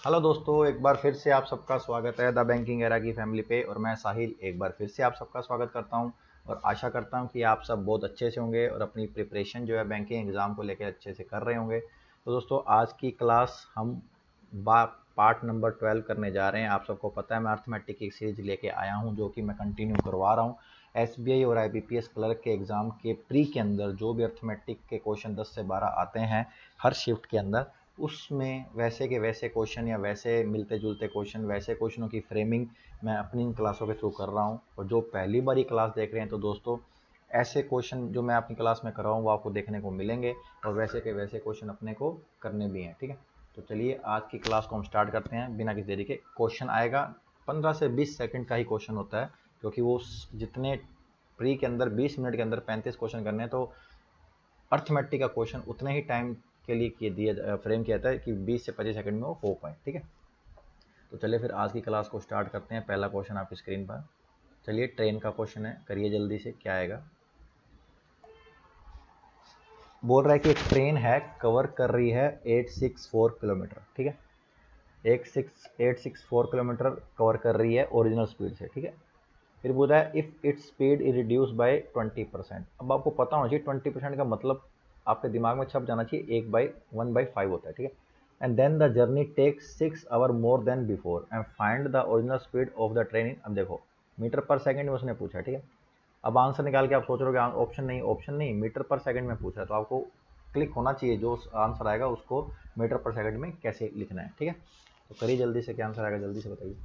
Hello दोस्तों, एक बार फिर से आप सबका स्वागत है द बैंकिंग एरा की फैमिली पे। और मैं साहिल एक बार फिर से आप सबका स्वागत करता हूं और आशा करता हूं कि आप सब बहुत अच्छे से होंगे और अपनी प्रिपरेशन जो है बैंकिंग एग्ज़ाम को लेकर अच्छे से कर रहे होंगे। तो दोस्तों, आज की क्लास हम पार्ट नंबर 12 करने जा रहे हैं। आप सबको पता है मैं अर्थमेटिक की सीरीज लेके आया हूँ जो कि मैं कंटिन्यू करवा रहा हूँ। एसबीआई और आईबीपीएस क्लर्क के एग्ज़ाम के प्री के अंदर जो भी अर्थमेटिक के क्वेश्चन 10 से 12 आते हैं हर शिफ्ट के अंदर, उसमें वैसे के वैसे क्वेश्चन या वैसे मिलते जुलते क्वेश्चन, वैसे क्वेश्चनों की फ्रेमिंग मैं अपनी इन क्लासों के थ्रू कर रहा हूँ। और जो पहली बार ये क्लास देख रहे हैं तो दोस्तों, ऐसे क्वेश्चन जो मैं अपनी क्लास में कर रहा हूँ वो आपको देखने को मिलेंगे और वैसे के वैसे क्वेश्चन अपने को करने भी हैं। ठीक है, तो चलिए आज की क्लास को हम स्टार्ट करते हैं बिना किसी देरी के। क्वेश्चन आएगा 15 से 20 सेकंड का ही क्वेश्चन होता है, क्योंकि वो जितने प्री के अंदर 20 मिनट के अंदर 35 क्वेश्चन करने हैं, तो अर्थमेटिक का क्वेश्चन उतने ही टाइम के लिए दिया फ्रेम किया था कि 20 से 25 सेकंड में वो हो पाए। ठीक है, तो चलिए फिर आज की क्लास को स्टार्ट करते हैं। पहला क्वेश्चन आपकी स्क्रीन पर, चलिए ट्रेन का क्वेश्चन है, करिए जल्दी से। क्या आएगा? बोल रहा है कि एक ट्रेन है, कवर कर रही है 864 किलोमीटर। ठीक है, 864 किलोमीटर कवर कर रही है ओरिजिनल स्पीड से। ठीक है, फिर बोल रहा है if its speed is reduce by 20%। अब आपको पता होना चाहिए 20% का मतलब आपके दिमाग में छप जाना चाहिए 1/5 होता है। ठीक है, and then the journey takes 6 hour more than before and find the original speed of the train in. अब देखो, मीटर पर सेकंड में उसने पूछा। ठीक है, अब आंसर निकाल के आप सोच रहे हो ऑप्शन नहीं, मीटर पर सेकंड में पूछ रहा है, तो आपको क्लिक होना चाहिए जो आंसर आएगा उसको मीटर पर सेकंड में कैसे लिखना है। ठीक है, तो करिए जल्दी से, क्या आंसर आएगा जल्दी से बताइए।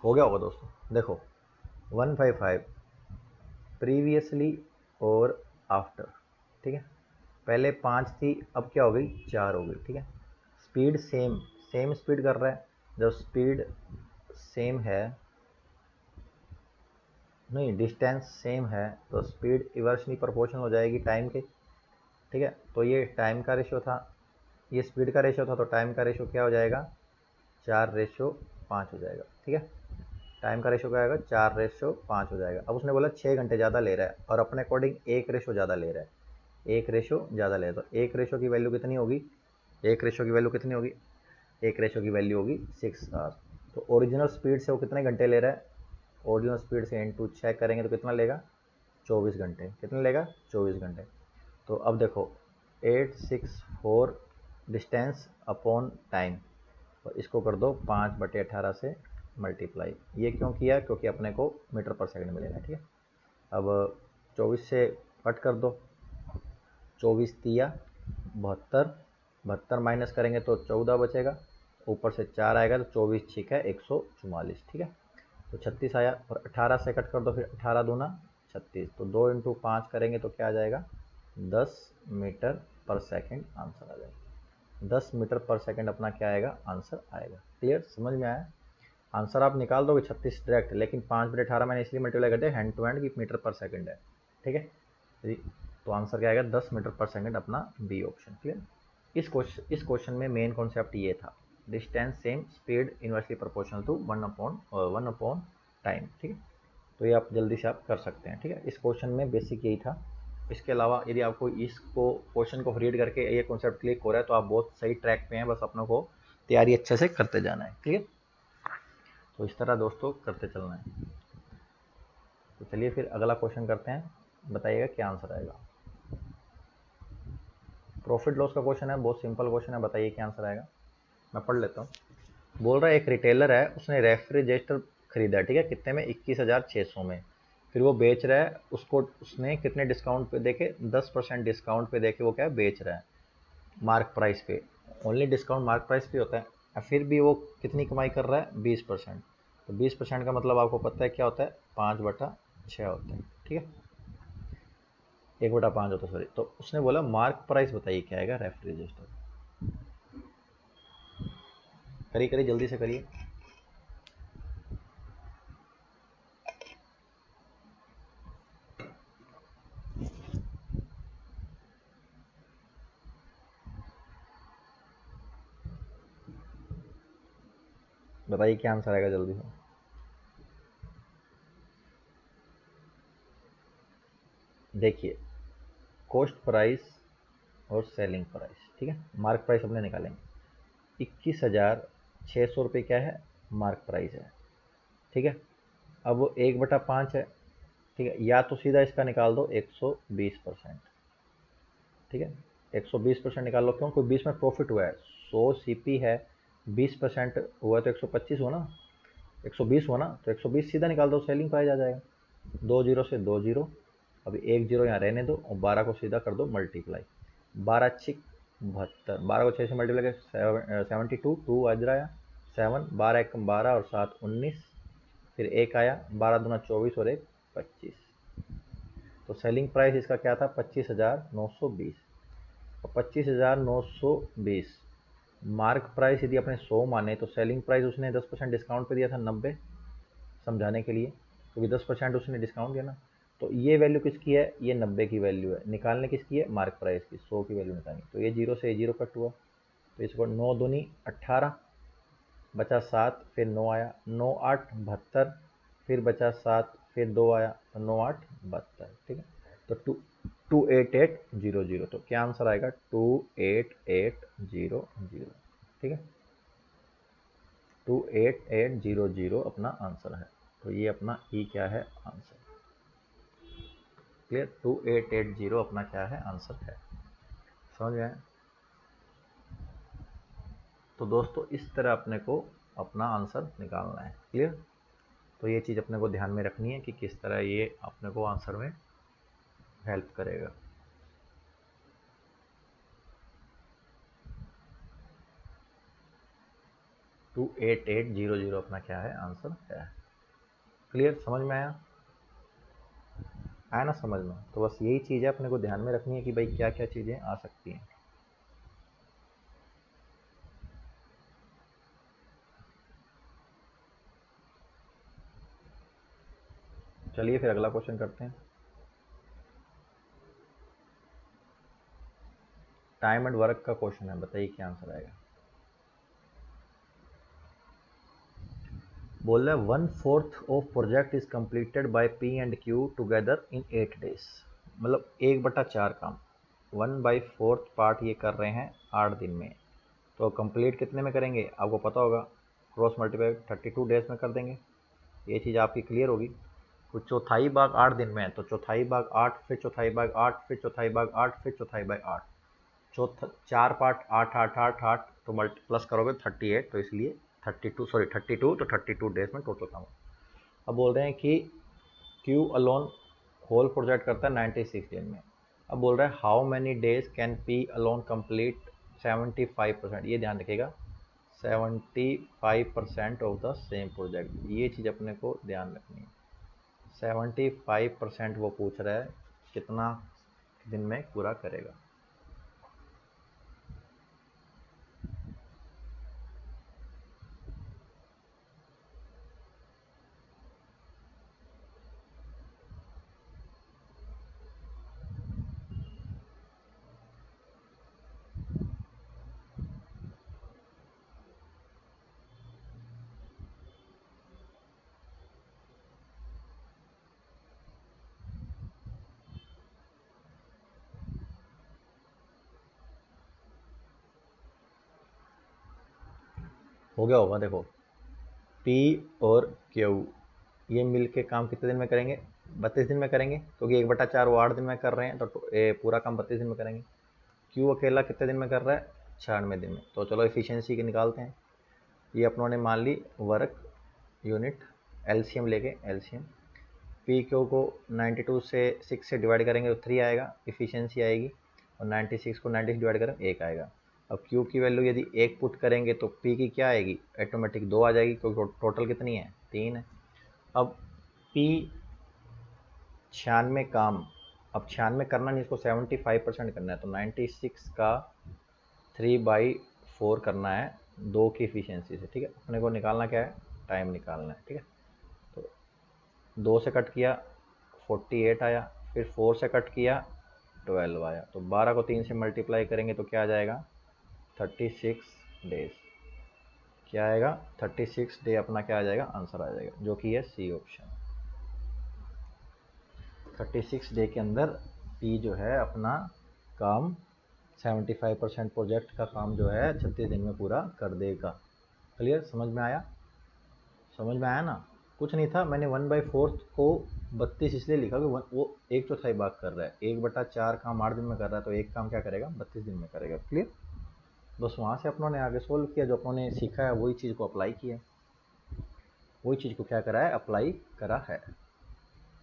हो गया होगा दोस्तों। देखो, 155 प्रीवियसली और आफ्टर। ठीक है, पहले 5 थी, अब क्या हो गई? 4 हो गई। ठीक है, स्पीड सेम, सेम स्पीड कर रहा है। जब स्पीड सेम है, नहीं, डिस्टेंस सेम है तो स्पीड इवर्सली प्रोपोर्शनल हो जाएगी टाइम के। ठीक है, तो ये टाइम का रेशियो था, ये स्पीड का रेशियो था, तो टाइम का रेशियो क्या हो जाएगा? 4:5 हो जाएगा। ठीक है, टाइम का रेशियो क्या आएगा? 4:5 हो जाएगा। अब उसने बोला 6 घंटे ज़्यादा ले रहा है और अपने अकॉर्डिंग एक रेशो ज़्यादा ले रहा है, एक रेशो ज़्यादा ले रहा है, तो एक रेशो की वैल्यू कितनी होगी? एक रेशो की वैल्यू कितनी होगी? एक रेशो की वैल्यू होगी 6 आवर्स। तो ओरिजिनल स्पीड से वो कितने घंटे ले रहा है? ओरिजिनल स्पीड से इंटू 6 करेंगे तो कितना लेगा? 24 घंटे। कितना लेगा? 24 घंटे। तो अब देखो, 864 डिस्टेंस अपॉन टाइम, और इसको कर दो 5/18 से मल्टीप्लाई। ये क्यों किया? क्योंकि अपने को मीटर पर सेकंड में लेना है। ठीक है, अब 24 से कट कर दो, 24 तिया 72, 72 माइनस करेंगे तो 14 बचेगा, ऊपर से 4 आएगा तो 24 छिक है 144। ठीक है, तो 36 आया, और 18 से कट कर दो, फिर 18 दूना 36, तो 2 × 5 करेंगे तो क्या आ जाएगा? 10 मीटर पर सेकंड आंसर आ जाएगा। 10 मीटर पर सेकंड अपना क्या आएगा? आंसर आएगा। क्लियर, समझ में आया? आंसर आप निकाल दोगे 36 डायरेक्ट, लेकिन 5/18 मैंने इसलिए मल्टीप्लाई कर दिया हैंड टू हैंड की मीटर पर सेकंड है। ठीक है, तो आंसर क्या आएगा? 10 मीटर पर सेकंड, अपना बी ऑप्शन। क्लियर, इस क्वेश्चन में मेन कॉन्सेप्ट ये था, distance same, speed inversely proportional to 1/1 time. ठीक है, तो ये आप जल्दी से आप कर सकते हैं। ठीक है, इस क्वेश्चन में बेसिक यही था। इसके अलावा यदि आपको इसको क्वेश्चन को रीड करके ये कॉन्सेप्ट क्लिक हो रहा है तो आप बहुत सही ट्रैक पे हैं, बस अपनों को तैयारी अच्छे से करते जाना है। क्लियर, तो इस तरह दोस्तों करते चलना है। तो चलिए फिर अगला क्वेश्चन करते हैं, बताइएगा क्या आंसर आएगा। प्रॉफिट लॉस का क्वेश्चन है, बहुत सिंपल क्वेश्चन है, बताइए क्या आंसर आएगा। मैं पढ़ लेता हूँ। बोल रहा है एक रिटेलर है, उसने रेफ्रिजरेटर खरीदा। ठीक है, कितने में? 21,600 में। फिर वो बेच रहा है उसको, उसने कितने डिस्काउंट पे देके? 10% डिस्काउंट पे देके वो क्या बेच रहा है? मार्क प्राइस पे। ओनली डिस्काउंट मार्क प्राइस पे होता है। फिर भी वो कितनी कमाई कर रहा है? 20%। तो 20% का मतलब आपको पता है क्या होता है? 5/6 होता है। ठीक है, 1/5 होता है, सॉरी। तो उसने बोला मार्क प्राइस बताइए क्या आएगा रेफ्रिजरेटर। करिए करिए जल्दी से करिए। बताइए क्या आंसर आएगा जल्दी से। देखिए, कॉस्ट प्राइस और सेलिंग प्राइस, ठीक है, मार्क प्राइस अपने निकालेंगे। 21,600 रुपये क्या है, मार्क प्राइस है, ठीक है। अब वो 1/5 है, ठीक है, या तो सीधा इसका निकाल दो 120%, ठीक है। 120% निकाल लो, क्यों, कोई 20 में प्रॉफिट हुआ है, 100 CP है, 20% हुआ तो 125 हुआ ना, 120 हुआ ना, तो 120 सीधा निकाल दो, सेलिंग प्राइस आ जाएगा। 2 जीरो से 2 जीरो, अभी 1 जीरो यहाँ रहने दो और 12 को सीधा कर दो मल्टीप्लाई, 12×6 = 72, 12 को 6 से मल्टीप्लाई कर 72, 2 अजरा आया 7, 12 1 12 और 7 19, फिर 1 आया, 12 दूना 24 और 1 25। तो सेलिंग प्राइस इसका क्या था, 25,920, और 25,920 मार्क प्राइस यदि अपने 100 माने तो सेलिंग प्राइस उसने 10% डिस्काउंट पे दिया था 90, समझाने के लिए, क्योंकि 10% उसने डिस्काउंट दिया ना। तो ये वैल्यू किसकी है, ये 90 की वैल्यू है, निकालने किसकी है, मार्क प्राइस की, 100 की वैल्यू निकालनी। तो ये जीरो से जीरो कट हुआ, तो इसको 9 दूनी 18, बचा 7, फिर 9 आया, 9 8 72, फिर बचा 7, फिर 2 आया, तो 9 8 72, ठीक है। तो 28800, तो क्या आंसर आएगा, 28800, ठीक है, 28800 अपना आंसर है। तो ये अपना ई क्या है, आंसर। क्लियर, 2880 अपना क्या है, आंसर है। समझ गए। तो दोस्तों इस तरह अपने को अपना आंसर निकालना है। क्लियर, तो ये चीज़ अपने को ध्यान में रखनी है कि किस तरह ये अपने को आंसर में हेल्प करेगा। टू 8800 अपना क्या है, आंसर है। क्लियर, समझ में आया, आया ना समझ में। तो बस यही चीज़ है अपने को ध्यान में रखनी है कि भाई क्या क्या चीज़ें आ सकती हैं। चलिए फिर अगला क्वेश्चन करते हैं। टाइम एंड वर्क का क्वेश्चन है, बताइए क्या आंसर आएगा। बोल रहा है 1/4 of project is completed by P and Q together in 8 days, मतलब 1/4 काम, 1/4 पार्ट ये कर रहे हैं 8 दिन में। तो कंप्लीट कितने में करेंगे, आपको पता होगा, क्रॉस मल्टीप्लाई 32 डेज में कर देंगे, ये चीज़ आपकी क्लियर होगी। कुछ चौथाई भाग 8 दिन में है, तो चौथाई भाग 8, फिर चौथाई भाग 8, फिर चौथाई भाग 8, फिर चौथाई भाग 8, चौथा 4 पार्ट 8 8 8 8, तो मल्टी प्लस करोगे 38, तो इसलिए 32 तो 32 डेज में टोटल काम। अब बोल रहे हैं कि क्यू अलोन होल प्रोजेक्ट करता है 96 डेज में। अब बोल रहा है how many days can P alone complete 75%, ये ध्यान रखिएगा, 75% ऑफ द सेम प्रोजेक्ट, ये चीज़ अपने को ध्यान रखनी है। 75% वो पूछ रहा है कितना दिन में पूरा करेगा। हो गया होगा, देखो P और Q ये मिल के काम कितने दिन में करेंगे, 32 दिन में करेंगे, क्योंकि 1/4 वो 8 दिन में कर रहे हैं, तो पूरा काम 32 दिन में करेंगे। Q अकेला कितने दिन में कर रहा है, 96 दिन में। तो चलो एफिशिएंसी के निकालते हैं। ये अपनों ने मान ली वर्क यूनिट, एलसीएम लेके, एलसीएम पी क्यू को 92 से 6 से डिवाइड करेंगे तो 3 आएगा, इफिशियंसी आएगी, और 96 को 90 से डिवाइड करेंगे 1 आएगा। अब क्यू की वैल्यू यदि 1 पुट करेंगे तो पी की क्या आएगी, ऑटोमेटिक 2 आ जाएगी, क्योंकि टोटल कितनी है, 3 है। अब पी 96 काम, अब 96 करना नहीं, इसको 75% करना है, तो 96 का 3/4 करना है 2 की इफिशियंसी से, ठीक है। अपने को निकालना क्या है, टाइम निकालना है, ठीक है। तो 2 से कट किया 48 आया, फिर 4 से कट किया 12 आया, तो 12 को 3 से मल्टीप्लाई करेंगे तो क्या आ जाएगा, 36 डेज। क्या आएगा 36 डे अपना क्या आ जाएगा आंसर आ जाएगा, जो कि है सी ऑप्शन। 36 डे के अंदर पी जो है अपना काम 75% प्रोजेक्ट का काम जो है 36 दिन में पूरा कर देगा। क्लियर, समझ में आया? समझ में आया ना? कुछ नहीं था, मैंने 1/4 को 32 इसलिए लिखा कि वो 1/4 भाग कर रहा है, 1/4 काम 8 दिन में कर रहा है, तो एक काम क्या करेगा 32 दिन में करेगा। क्लियर, बस वहाँ से अपनों ने आगे सोल्व किया, जो अपनों ने सीखा है वही चीज़ को अप्लाई किया, वही चीज़ को क्या करा है अप्लाई करा है।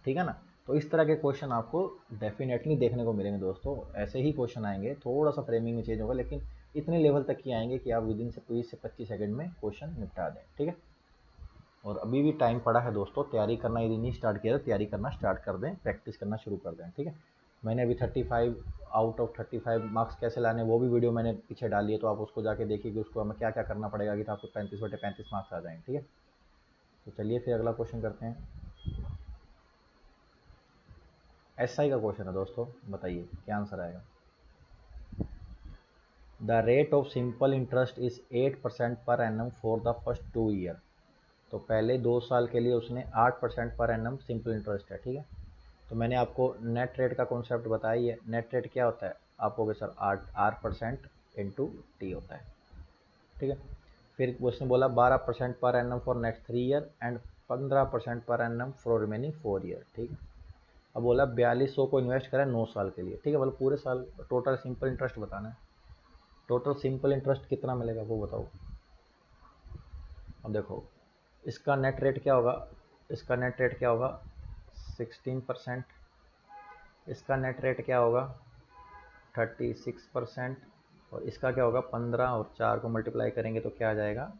ठीक है ना? तो इस तरह के क्वेश्चन आपको डेफिनेटली देखने को मिलेंगे दोस्तों, ऐसे ही क्वेश्चन आएंगे, थोड़ा सा फ्रेमिंग में चेंज होगा, लेकिन इतने लेवल तक ही आएंगे कि आप विदिन से 20 से 25 सेकंड में क्वेश्चन निपटा दें। ठीक है, और अभी भी टाइम पड़ा है दोस्तों, तैयारी करना यदि नहीं स्टार्ट किया तो तैयारी करना स्टार्ट कर दें, प्रैक्टिस करना शुरू कर दें। ठीक है, मैंने अभी 35 आउट ऑफ 35 मार्क्स कैसे लाने वो भी वीडियो मैंने पीछे डाली है, तो आप उसको जाके देखिए कि उसको हमें क्या क्या करना पड़ेगा कि आपको 35/35 मार्क्स आ जाएंगे। ठीक है, तो चलिए फिर अगला क्वेश्चन करते हैं। एसआई का क्वेश्चन है दोस्तों, बताइए क्या आंसर आएगा। The rate of simple interest is 8% per annum for the first 2 year. तो पहले 2 साल के लिए उसने 8% पर एनम सिंपल इंटरेस्ट है। ठीक है, तो मैंने आपको नेट रेट का कॉन्सेप्ट बताया ही है। नेट रेट क्या होता है, आप कहोगे सर R% इंटू टी होता है। ठीक है, फिर उसने बोला 12% per annum for next 3 year and 15% per annum for remaining 4 year. ठीक है, अब बोला 4200 को इन्वेस्ट करें 9 साल के लिए। ठीक है, बोला पूरे साल टोटल सिंपल इंटरेस्ट बताना है। टोटल सिंपल इंटरेस्ट कितना मिलेगा वो बताओ। अब देखो इसका नेट रेट क्या होगा, इसका नेट रेट क्या होगा 16%, इसका नेट रेट क्या होगा 36%, और इसका क्या होगा 15, और 4 को मल्टीप्लाई करेंगे तो क्या आ जाएगा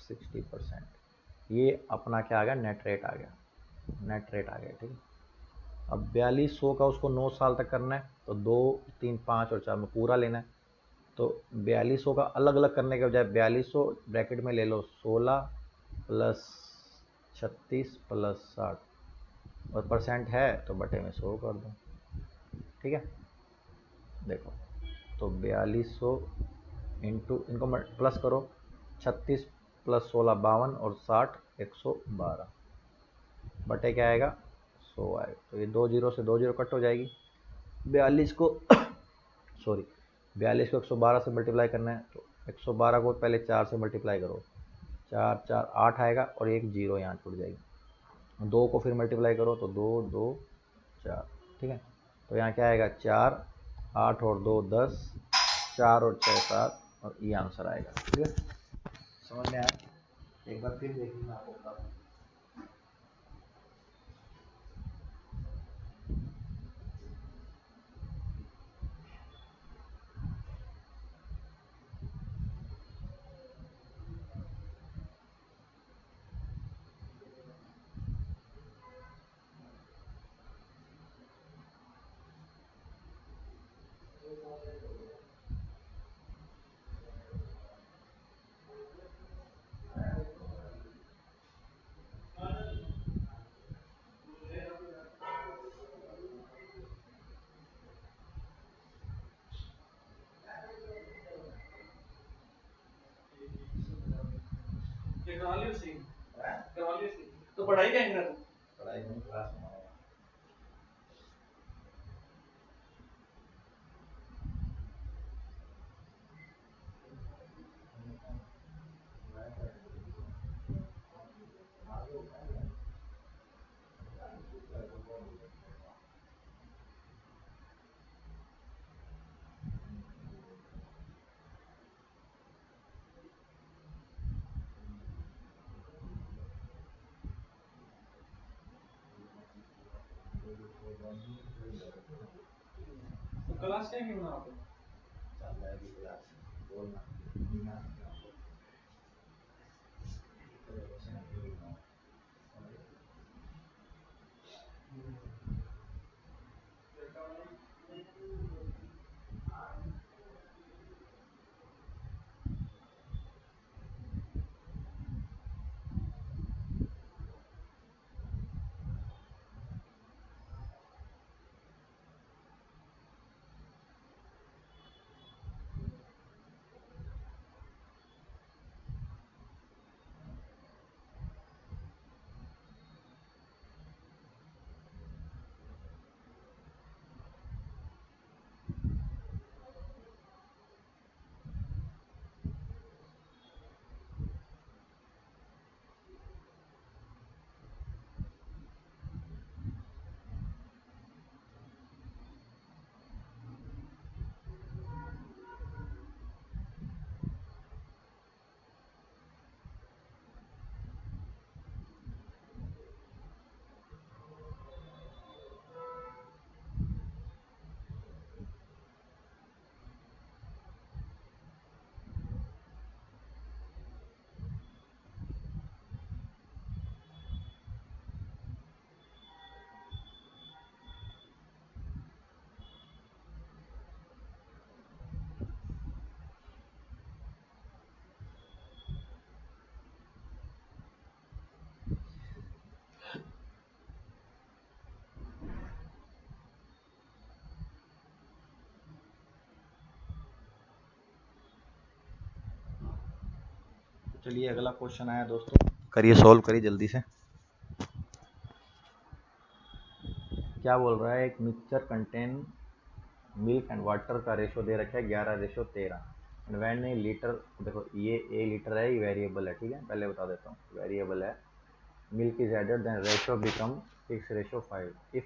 60%। ये अपना क्या आ गया नेट रेट आ गया, नेट रेट आ गया। ठीक है, अब 4200 का उसको 9 साल तक करना है, तो 2 3 5 और 4 में पूरा लेना है। तो 4200 का अलग अलग करने के बजाय 4200 ब्रैकेट में ले लो 16 प्लस 36 प्लस 60, और परसेंट है तो बटे में 100 कर दो। ठीक है, देखो तो 4200 इंटू इनको प्लस करो, 36 प्लस 16 52, और 60 112, बटे क्या आएगा 100 आएगा। तो ये 2 जीरो से 2 जीरो कट हो जाएगी। 42 को सॉरी 42 को 112 से मल्टीप्लाई करना है, तो 112 को पहले 4 से मल्टीप्लाई करो, 4 4 8 आएगा, और एक जीरो यहाँ छूट जाएगी। 2 को फिर मल्टीप्लाई करो तो 2 2 4। ठीक है, तो यहाँ क्या आएगा 4 8 और 2 10, 4 और 6 7, और ये आंसर आएगा। ठीक है, समझ में आया? एक बार फिर देखिए मैं आपको बता दूँ। करा लियो सी, करा लियो सी, तो पढ़ाई कहीं ना, तू पढ़ाई नहीं, क्लास में आया। तो क्लास क्या क्यों ना आप चल रहा है कि क्लास बोलना चलिए अगला क्वेश्चन आया दोस्तों, करिए सॉल्व करिए जल्दी से। क्या बोल रहा है, एक mixture contain milk and water का रेशो दे रखा है 11:13 एंड व्हेन ए लीटर, देखो ये ए लीटर है, ये वेरिएबल है, ठीक है, पहले बता देता हूँ वेरिएबल है। Milk is added then ratio become 6:5। If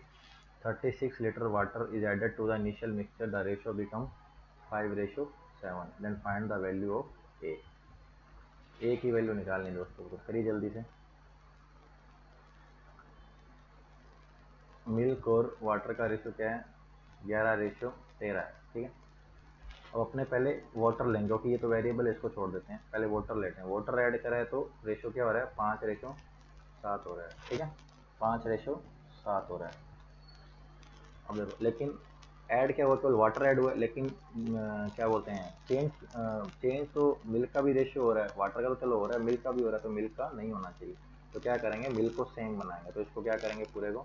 36 litre water is added to the initial mixture the ratio become 5:7। Then find the value of a की वैल्यू निकालनी है दोस्तों, तो करिए जल्दी से। मिल्क और वाटर का रेशो क्या है, 11:13 है, ठीक है। अब अपने पहले वाटर लेंगे, क्योंकि ये तो वेरिएबल है, इसको छोड़ देते हैं, पहले वाटर लेते हैं। वाटर ऐड करा है तो रेशो क्या हो रहा है, 5:7 हो रहा है, ठीक है, 5:7 हो रहा है। अब देखो, लेकिन ऐड क्या हुआ, केवल वाटर ऐड हुआ है, लेकिन क्या बोलते हैं, चेंज तो मिल्क का भी रेशियो हो रहा है, वाटर का तो चलो हो रहा है, मिल्क का भी हो रहा है, तो मिल्क का नहीं होना चाहिए। तो क्या करेंगे, मिल्क को सेम बनाएंगे, तो इसको क्या करेंगे, पूरे को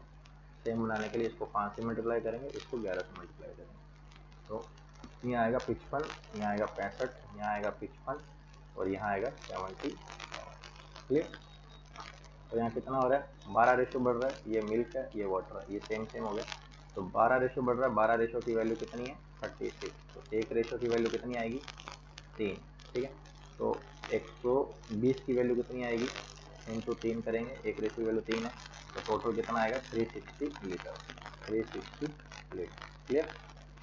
सेम बनाने के लिए इसको 5 से मल्टीप्लाई करेंगे, इसको 11 से मल्टीप्लाई करेंगे। तो यहाँ आएगा 55, यहाँ आएगा 65, यहाँ आएगा 55 और यहाँ आएगा 70। क्लियर। तो यहाँ कितना हो रहा है, 12 रेशो बढ़ रहा है, ये मिल्क है, ये वाटर है, ये सेम सेम हो गया। तो 12 रेशो बढ़ रहा है, 12 रेशो की वैल्यू कितनी है, 36। तो एक रेशो की वैल्यू कितनी आएगी, 3, ठीक है। तो 120 की वैल्यू कितनी आएगी, इंटू 3 करेंगे, एक रेशो की वैल्यू 3 है, तो टोटल कितना आएगा, 360 लीटर, 360 लीटर। क्लियर।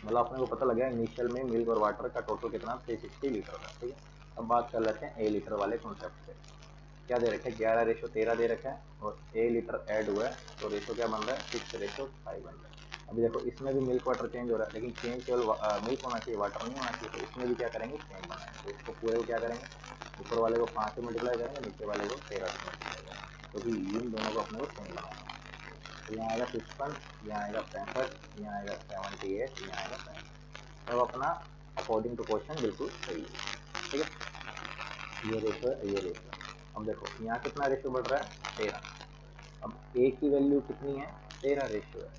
मतलब अपने को पता लगा इनिशियल में मिल्क और वाटर का टोटल कितना, 360 लीटर का, ठीक है। अब बात कर लेते हैं ए लीटर वाले कॉन्सेप्ट से। क्या दे रखा है, 11:13 दे रखा है और ए लीटर ऐड हुआ है, तो रेशो क्या बन रहा है, 6:5 बन रहा है। अभी देखो इसमें भी मिल्क वाटर चेंज हो रहा है, लेकिन चेंज केवल मिल्क होना चाहिए, वाटर नहीं होना चाहिए। तो इसमें भी क्या करेंगे, सेम बनाएंगे। तो इसको पूरे को क्या करेंगे, ऊपर वाले को 5 से मल्टीप्लाई करेंगे, नीचे वाले को 13 से मल्टीप्लाई करेंगे, क्योंकि इन दोनों को अपने को सेम बनाना है। तो यहाँ आएगा 55, यहाँ आएगा 65, यहाँ आएगा 78, यहाँ आएगा 65। अब अपना अकॉर्डिंग टू क्वेश्चन बिल्कुल सही है, ठीक है। ये रेशो है, ये रेशो है। अब देखो यहाँ कितना रेशो बढ़ रहा है, 13। अब ए की वैल्यू कितनी है, 13 रेशो है,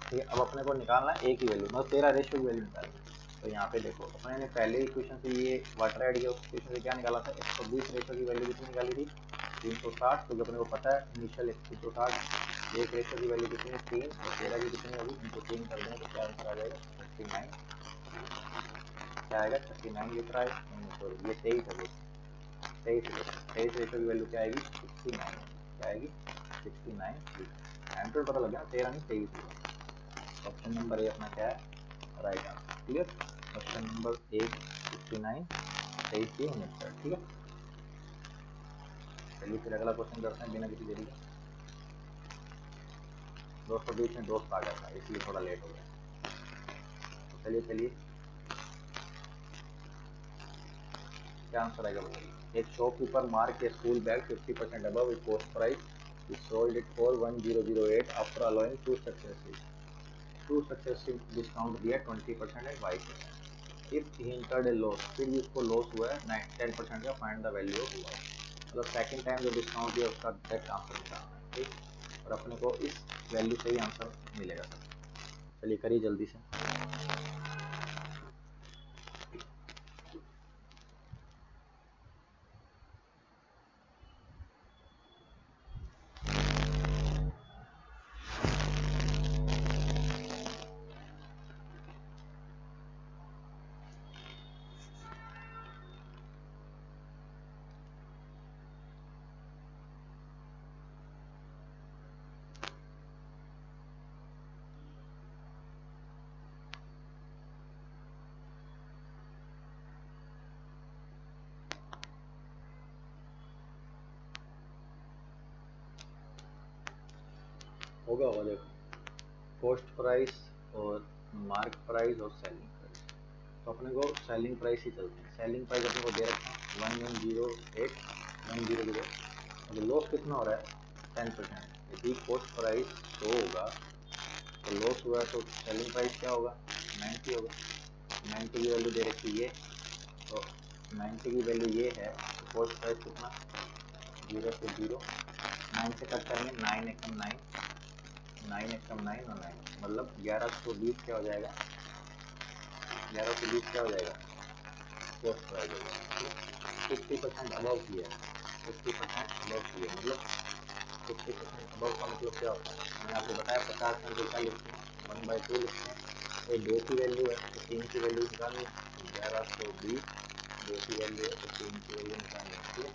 ठीक है। अब अपने को निकालना है ए की वैल्यू, मतलब 13 रेशो की वैल्यू निकालनी है। तो यहाँ पे देखो अपने ने पहले ही क्वेश्चन से ये वाटर ऐड किया, उस क्वेश्चन से क्या निकाला था, 120 रेशो की वैल्यू कितनी निकाली थी, 360। तो अपने को पता है इनिशियल 360, एक रेशो की वैल्यू कितनी है, 3, और 13 की कितनी होगी, इनको 3 कर दें तो क्या आंसर आ जाएगा, 39। क्या आएगा, 39 लीटर आएगा, सॉरी ये 23 है, 23 रेशो की वैल्यू क्या आएगी, 69। क्या आएगी, 69 लीटर। आंसर पता लग गया, 13 नहीं 23 लीटर। ऑप्शन नंबर ए अपना क्या है, right answer. Clear. Option number A 69, 23 की मिक्सचर, ठीक है। चलिए फिर अगला क्वेश्चन करते हैं बिना किसी देरी के। दोस्तों बीच में दोस्त आ गया था, इसलिए थोड़ा लेट हो गया। तो चलिए क्या आंसर आएगा बताइए। एक shopkeeper mark A school bag 50% above its cost price. He sold it for 1008 after allowing two successive discount दिया 20% and 22%। If he incurred A loss, फिर भी उसको लॉस हुआ है 10% का, find the value of loss. मतलब सेकंड टाइम जो discount दिया उसका डायरेक्ट आंसर निकालना है, ठीक। और अपने को इस वैल्यू से ही आंसर मिलेगा सर। चलिए करिए जल्दी से। होगा होगा, देखो कॉस्ट प्राइस और मार्क प्राइस और सेलिंग प्राइस। तो अपने को सेलिंग प्राइस ही चलते हैं। सेलिंग प्राइस अपने को दे रखा है 1108, 100। अब लॉस कितना हो रहा है, 10%। यदि कॉस्ट प्राइस 100 होगा तो लॉस हुआ तो सेलिंग प्राइस क्या होगा, 90 होगा। 90 की वैल्यू दे रखी है, तो 90 की वैल्यू ये है, तो कॉस्ट प्राइस कितना, 0 से 0, 9 से कट करेंगे, 9 एकम 9, 9 एकम 9 और 9, मतलब 1120 क्या हो जाएगा, 1120 क्या हो जाएगा, कॉस्ट प्राइस हो जाएगा। 50% अबव किया है, 50% अबव चाहिए। मतलब 50% अबव का मतलब क्या होता है, मैंने आपको बताया 50 में क्या लिखते हैं, 1/2 लिखते हैं। तो 2 की वैल्यू है तो 3 की वैल्यू निकालनी, 1120 2 की वैल्यू है तो 3 की वैल्यू निकालनी। ठीक है,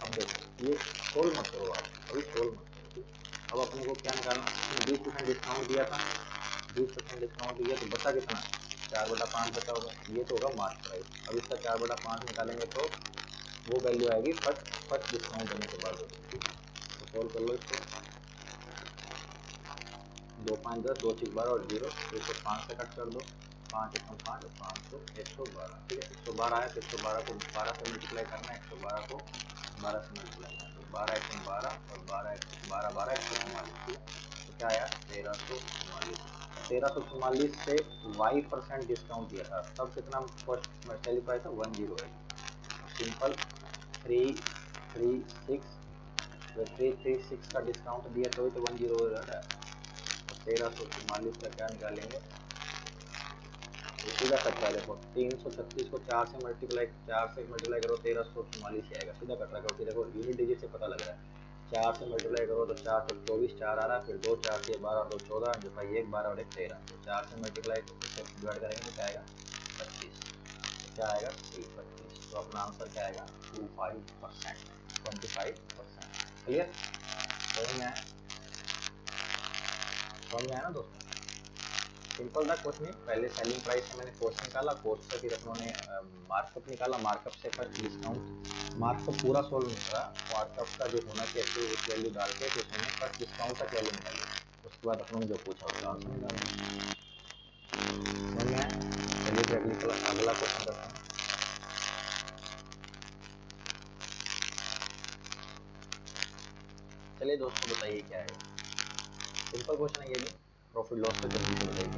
अब देखो ये सोल्व मत करो आप, अभी सोल्व मत करो। अब अपने को क्या निकालना, 20% डिस्काउंट दिया था, 20% डिस्काउंट दिया तो बचा कितना, 4/5 बचा होगा, ये तो होगा मार्क प्राइस। अब इसका 4/5 निकालेंगे तो वो वैल्यू आएगी फर्स्ट डिस्काउंट देने के बाद। तो सोल्व कर लो इसको, 2 5 10, 2 6 12 और 0, इसको 5 से कट कर दो, 5 1 5 और 500 112। ठीक है, 112 आया तो 112 को 12 से मल्टीप्लाई करना है, 112 को 12 से मल्टीप्लाई करना है, तो 12 1 12 और 12 12 12 144। ठीक है, तो क्या आया 1344। 1344 से y% डिस्काउंट दिया था, तब कितना फर्स्ट सेलिंग प्राइस था 108। सिंपल 336, 336 का डिस्काउंट दिया तो 10 हो रहा है। 1344 का क्या निकालेंगे, सीधा कट रहा है। देखो 336 को 4 से मल्टीप्लाई करो 1344 आएगा, सीधा कट रहा है, क्योंकि देखो यूनिट डिजिट से पता लग रहा है। 4 से मल्टीप्लाई करो तो 4 से 24, 4 आ रहा है, फिर 2 4 से 12 2 14, जो भाई 1 12 और 1 13, तो 4 से मल्टीप्लाई डिवाइड करेंगे तो क्या आएगा 25, तो क्या आएगा 325। तो अपना आंसर क्या आएगा 25%, 25%। क्लियर, समझ में आया, समझ में आया ना दोस्तों। सिंपल था, कुछ नहीं, पहले सेलिंग प्राइस से मैंने कॉस्ट निकाला, कॉस्ट से फिर उन्होंने मार्कअप निकाला, मार्कअप से फर्स्ट डिस्काउंट, मार्कअप पूरा सोल्व नहीं करा, मार्कअप का जो होना चाहिए उस वैल्यू डाल के फिर उन्होंने फर्स्ट डिस्काउंट तक वैल्यू निकाली, उसके बाद अपनों ने जो पूछा उसका आंसर निकाला। समझ में आया, चलिए फिर अगला क्वेश्चन करते हैं। चलिए दोस्तों बताइए क्या है, सिंपल क्वेश्चन है ये भी, प्रॉफिट लॉस का जल्दी से बताइए।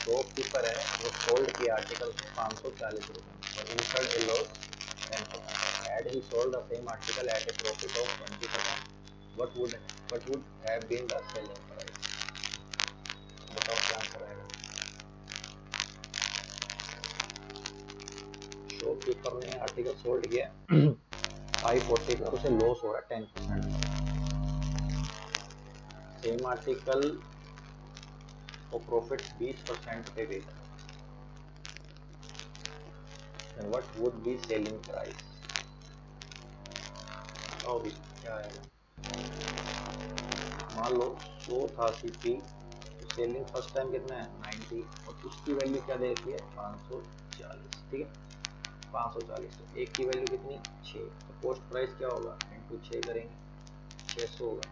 शॉपकीपर है, वो सोल्ड की आर्टिकल को 540 रुपये और incurred a loss 10%. Had he sold the same article at a profit of 20%, what would have been the selling price? बताओ क्या आंसर आएगा। शॉपकीपर ने आर्टिकल सोल्ड किया 540 का, उसे लॉस हो रहा है 10%। सेम आर्टिकल को प्रॉफिट 20% पे बेचा, then what would be selling price? बताओ भी क्या आएगा। मान लो 100 था सीपी, सेलिंग फर्स्ट टाइम कितना है 90, और उसकी वैल्यू क्या दे रखी है 540। ठीक है 540, तो एक की वैल्यू कितनी 6, तो कॉस्ट प्राइस क्या होगा इंटू 6 करेंगे 600 होगा।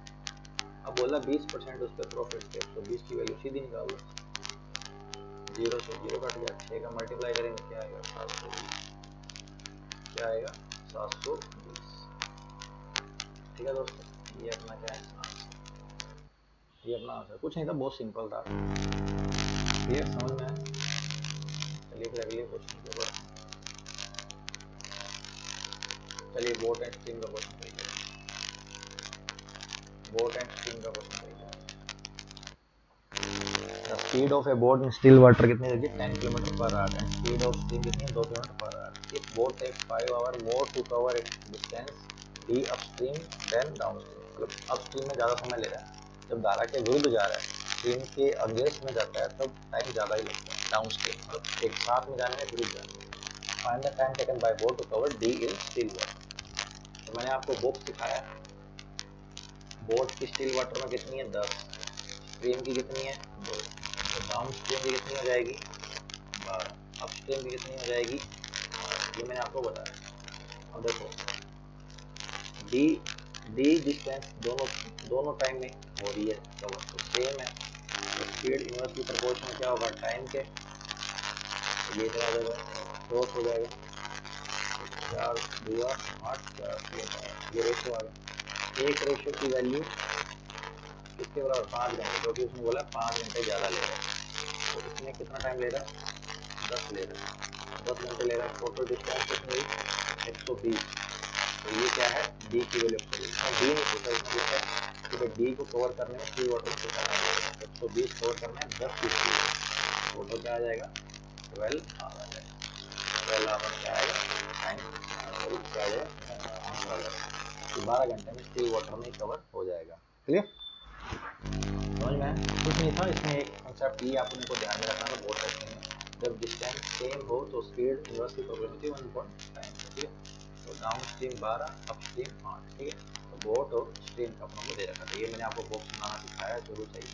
अब बोला 20% उस पर प्रॉफिट पे, तो 20 की वैल्यू सीधी निकाल दो, 0 से 0 कट गया, 6 का मल्टीप्लाई करेंगे क्या आएगा 720, क्या आएगा 720। ठीक है दोस्तों, ये अपना क्या है आंसर, ये अपना आंसर कुछ नहीं था, बहुत सिंपल था। ये समझ में आया, चलिए फिर अगले क्वेश्चन के ऊपर, चलिए बोट एंड स्ट्रीम का क्वेश्चन करिए, बोट एंड स्ट्रीम का क्वेश्चन करिए। The speed of A boat in still water कितनी होगी 10 km/h and speed of stream कितनी है 2 km/h। If boat takes 5 hour more to cover it distance the upstream then downstream, मतलब upstream में ज़्यादा समय ले रहा है, जब धारा के विरुद्ध जा रहा है, स्ट्रीम के अगेंस्ट में जाता है तब टाइम ज़्यादा ही लगता है, डाउनस्ट्रीम मतलब एक साथ में जाने में विरुद्ध जाने में। Find the time taken by boat to cover the in still water. तो मैंने आपको बॉक्स दिखाया, बोट की स्टिल वाटर में कितनी है 10, स्ट्रीम की कितनी है 2, तो डाउन स्ट्रीम की कितनी हो जाएगी 12, अप स्ट्रीम की कितनी हो जाएगी 12, ये मैंने आपको बताया। अब देखो डी डी डिस्टेंस दोनों टाइम में हो रही है कवर, तो सेम है, तो स्पीड इनवर्सली प्रोपोर्शनल क्या होगा टाइम के, ये इतना हो जाएगा क्रॉस हो जाएगा, 4 2 8 4 ये रेशो आ गया। एक रेशो की वैल्यू किसके बराबर 5 घंटे, क्योंकि उसने बोला 5 घंटे ज़्यादा ले रहा है, तो इसमें कितना टाइम ले रहा है 10 ले रहा है, 10 घंटे ले रहा है। टोटल डिस्टेंस कितनी हुई 120, तो ये क्या है डी की वैल्यू 120, डी नहीं पूछा इसमें पूछा है, क्योंकि डी को कवर करने में 3 वाटर कितना टाइम लगेगा, 120 कवर करना है 10 की स्पीड, टोटल क्या आ जाएगा 12 आवर आ जाएगा। 12 आवर क्या आएगा टाइम, क्या आ जाएगा आंसर आ जाएगा। 12 घंटे में स्टिल वाटर में कवर हो जाएगा। क्लियर, समझ में आया? कुछ नहीं था इसमें, एक कंसेप्ट ये आप उनको ध्यान में रखना था बहुत अच्छे में, जब डिस्टेंस सेम हो तो स्पीड इन्वर्सली प्रोपोर्शनल होती है 1 टाइम। ठीक है, तो डाउन स्ट्रीम 12 अप स्ट्रीम 8। ठीक है, तो बोट और स्ट्रीम का अपनों को दे रखा था, ये मैंने आपको बॉक्स बनाना सिखाया है शुरू से ही।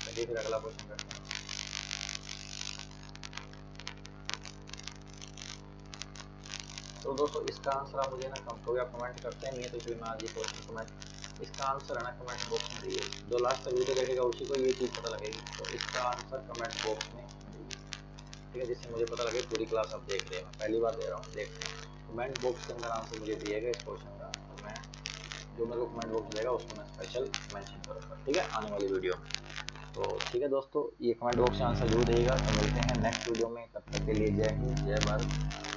चलिए फिर अगला क्वेश्चन करते हैं। तो दोस्तों इसका आंसर आप मुझे ना कभी आप कमेंट करते नहीं है, तो फिर मैं आज ये क्वेश्चन कमेंट, इसका आंसर है ना कमेंट बॉक्स में दिए, जो लास्ट तक वीडियो देखेगा उसी को ये चीज़ पता लगेगी। तो इसका आंसर कमेंट बॉक्स में दीजिए, ठीक है, जिससे मुझे पता लगे पूरी क्लास आप देख रहे हैं, मैं पहली बार दे रहा हूँ, देखते हैं। कमेंट बॉक्स के अंदर आंसर मुझे दिएगा इस क्वेश्चन का, तो मैं जो मेरे को कमेंट बॉक्स देगा उसको मैं स्पेशल मेंशन करूँगा, ठीक है, आने वाली वीडियो में। तो ठीक है दोस्तों, ये कमेंट बॉक्स में आंसर जरूर देगा। तो मिलते हैं नेक्स्ट वीडियो में, तब तक के लिए जय हिंद जय भारत।